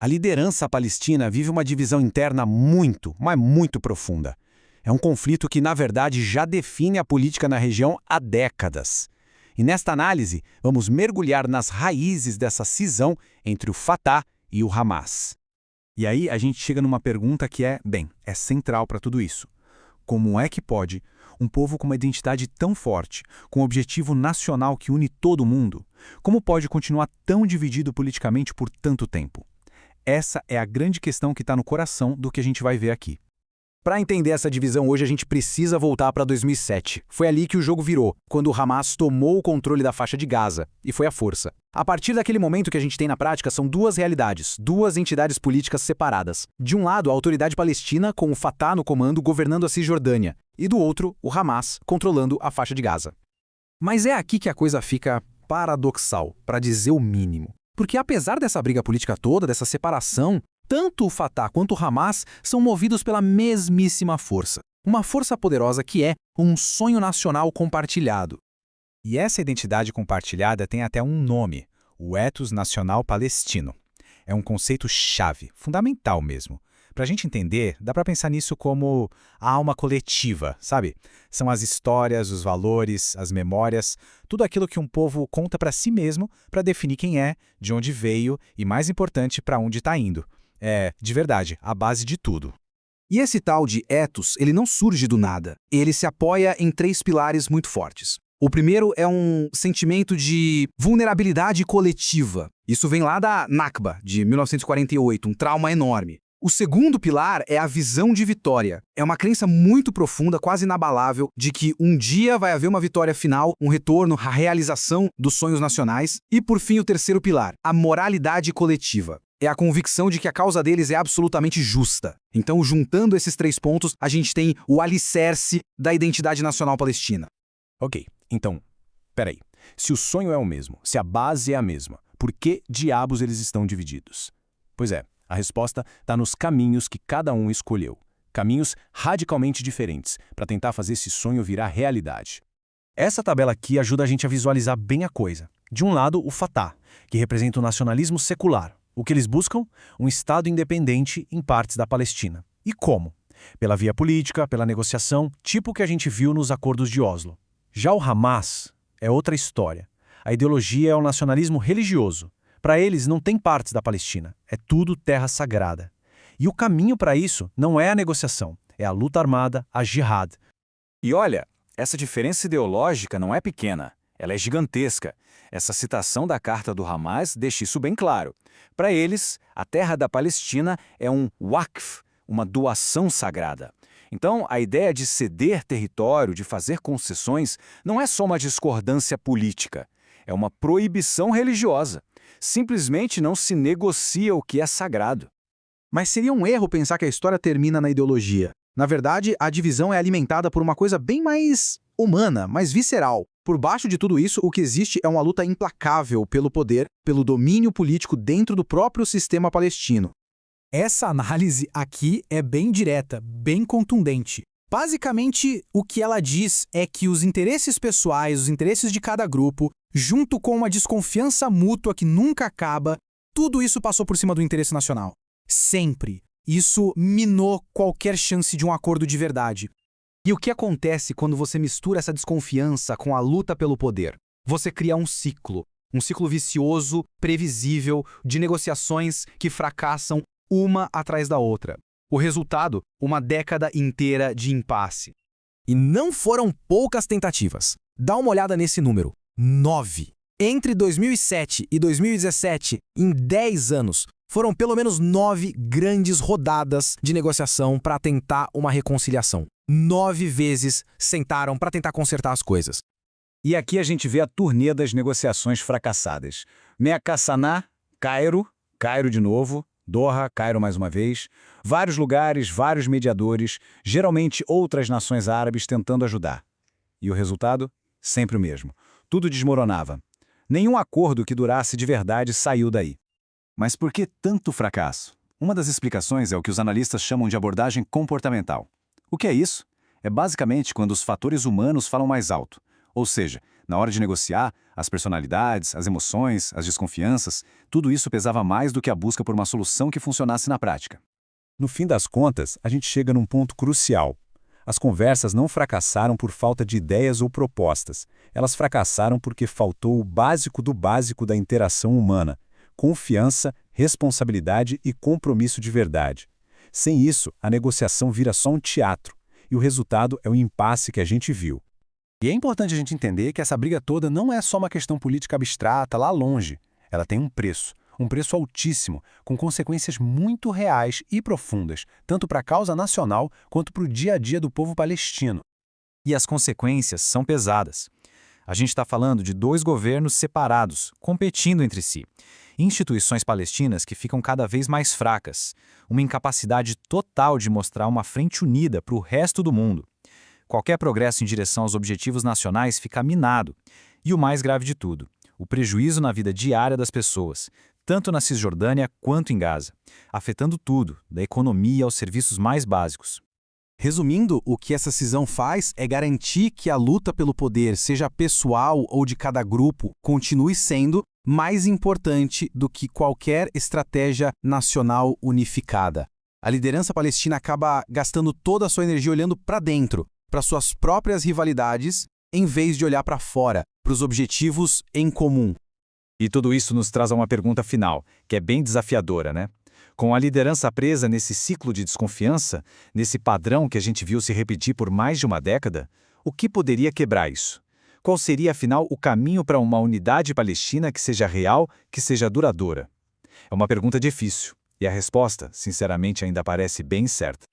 A liderança palestina vive uma divisão interna muito, mas muito profunda. É um conflito que, na verdade, já define a política na região há décadas. E nesta análise, vamos mergulhar nas raízes dessa cisão entre o Fatah e o Hamas. E aí a gente chega numa pergunta que é central para tudo isso. Como é que pode um povo com uma identidade tão forte, com um objetivo nacional que une todo mundo, como pode continuar tão dividido politicamente por tanto tempo? Essa é a grande questão que está no coração do que a gente vai ver aqui. Para entender essa divisão hoje, a gente precisa voltar para 2007. Foi ali que o jogo virou, quando o Hamas tomou o controle da faixa de Gaza, e foi à força. A partir daquele momento que a gente tem na prática, são duas realidades, duas entidades políticas separadas. De um lado, a autoridade palestina, com o Fatah no comando, governando a Cisjordânia, e do outro, o Hamas, controlando a faixa de Gaza. Mas é aqui que a coisa fica paradoxal, para dizer o mínimo. Porque apesar dessa briga política toda, dessa separação, tanto o Fatah quanto o Hamas são movidos pela mesmíssima força. Uma força poderosa que é um sonho nacional compartilhado. E essa identidade compartilhada tem até um nome, o ethos nacional palestino. É um conceito-chave, fundamental mesmo. Para a gente entender, dá para pensar nisso como a alma coletiva, sabe? São as histórias, os valores, as memórias, tudo aquilo que um povo conta para si mesmo para definir quem é, de onde veio e, mais importante, para onde está indo. É, de verdade, a base de tudo. E esse tal de ethos, ele não surge do nada. Ele se apoia em três pilares muito fortes. O primeiro é um sentimento de vulnerabilidade coletiva. Isso vem lá da Nakba, de 1948, um trauma enorme. O segundo pilar é a visão de vitória. É uma crença muito profunda, quase inabalável, de que um dia vai haver uma vitória final, um retorno, a realização dos sonhos nacionais. E, por fim, o terceiro pilar, a moralidade coletiva. É a convicção de que a causa deles é absolutamente justa. Então, juntando esses três pontos, a gente tem o alicerce da identidade nacional palestina. Ok, então, peraí. Se o sonho é o mesmo, se a base é a mesma, por que diabos eles estão divididos? Pois é, a resposta está nos caminhos que cada um escolheu. Caminhos radicalmente diferentes para tentar fazer esse sonho virar realidade. Essa tabela aqui ajuda a gente a visualizar bem a coisa. De um lado, o Fatah, que representa o nacionalismo secular. O que eles buscam? Um Estado independente em partes da Palestina. E como? Pela via política, pela negociação, tipo o que a gente viu nos acordos de Oslo. Já o Hamas é outra história. A ideologia é o nacionalismo religioso. Para eles não tem partes da Palestina, é tudo terra sagrada. E o caminho para isso não é a negociação, é a luta armada, a jihad. E olha, essa diferença ideológica não é pequena, ela é gigantesca. Essa citação da carta do Hamas deixa isso bem claro. Para eles, a terra da Palestina é um waqf, uma doação sagrada. Então, a ideia de ceder território, de fazer concessões, não é só uma discordância política, é uma proibição religiosa. Simplesmente não se negocia o que é sagrado. Mas seria um erro pensar que a história termina na ideologia. Na verdade, a divisão é alimentada por uma coisa bem mais humana, mais visceral. Por baixo de tudo isso, o que existe é uma luta implacável pelo poder, pelo domínio político dentro do próprio sistema palestino. Essa análise aqui é bem direta, bem contundente. Basicamente, o que ela diz é que os interesses pessoais, os interesses de cada grupo, junto com uma desconfiança mútua que nunca acaba, tudo isso passou por cima do interesse nacional. Sempre. Isso minou qualquer chance de um acordo de verdade. E o que acontece quando você mistura essa desconfiança com a luta pelo poder? Você cria um ciclo vicioso, previsível, de negociações que fracassam uma atrás da outra. O resultado, uma década inteira de impasse. E não foram poucas tentativas. Dá uma olhada nesse número. 9. Entre 2007 e 2017, em 10 anos, foram pelo menos 9 grandes rodadas de negociação para tentar uma reconciliação. 9 vezes sentaram para tentar consertar as coisas. E aqui a gente vê a turnê das negociações fracassadas. Meca Sanaa, Cairo de novo, Doha, Cairo mais uma vez, vários lugares, vários mediadores, geralmente outras nações árabes tentando ajudar. E o resultado? Sempre o mesmo. Tudo desmoronava. Nenhum acordo que durasse de verdade saiu daí. Mas por que tanto fracasso? Uma das explicações é o que os analistas chamam de abordagem comportamental. O que é isso? É basicamente quando os fatores humanos falam mais alto. Ou seja, na hora de negociar, As personalidades, as emoções, as desconfianças, tudo isso pesava mais do que a busca por uma solução que funcionasse na prática. No fim das contas, a gente chega num ponto crucial. As conversas não fracassaram por falta de ideias ou propostas. Elas fracassaram porque faltou o básico do básico da interação humana: confiança, responsabilidade e compromisso de verdade. Sem isso, a negociação vira só um teatro, e o resultado é o impasse que a gente viu. E é importante a gente entender que essa briga toda não é só uma questão política abstrata lá longe. Ela tem um preço altíssimo, com consequências muito reais e profundas, tanto para a causa nacional quanto para o dia a dia do povo palestino. E as consequências são pesadas. A gente está falando de dois governos separados, competindo entre si. Instituições palestinas que ficam cada vez mais fracas. Uma incapacidade total de mostrar uma frente unida para o resto do mundo. Qualquer progresso em direção aos objetivos nacionais fica minado. E o mais grave de tudo, o prejuízo na vida diária das pessoas, tanto na Cisjordânia quanto em Gaza, afetando tudo, da economia aos serviços mais básicos. Resumindo, o que essa cisão faz é garantir que a luta pelo poder, seja pessoal ou de cada grupo, continue sendo mais importante do que qualquer estratégia nacional unificada. A liderança palestina acaba gastando toda a sua energia olhando para dentro, para suas próprias rivalidades, em vez de olhar para fora, para os objetivos em comum. E tudo isso nos traz a uma pergunta final, que é bem desafiadora, né? Com a liderança presa nesse ciclo de desconfiança, nesse padrão que a gente viu se repetir por mais de uma década, o que poderia quebrar isso? Qual seria, afinal, o caminho para uma unidade palestina que seja real, que seja duradoura? É uma pergunta difícil, e a resposta, sinceramente, ainda parece bem certa.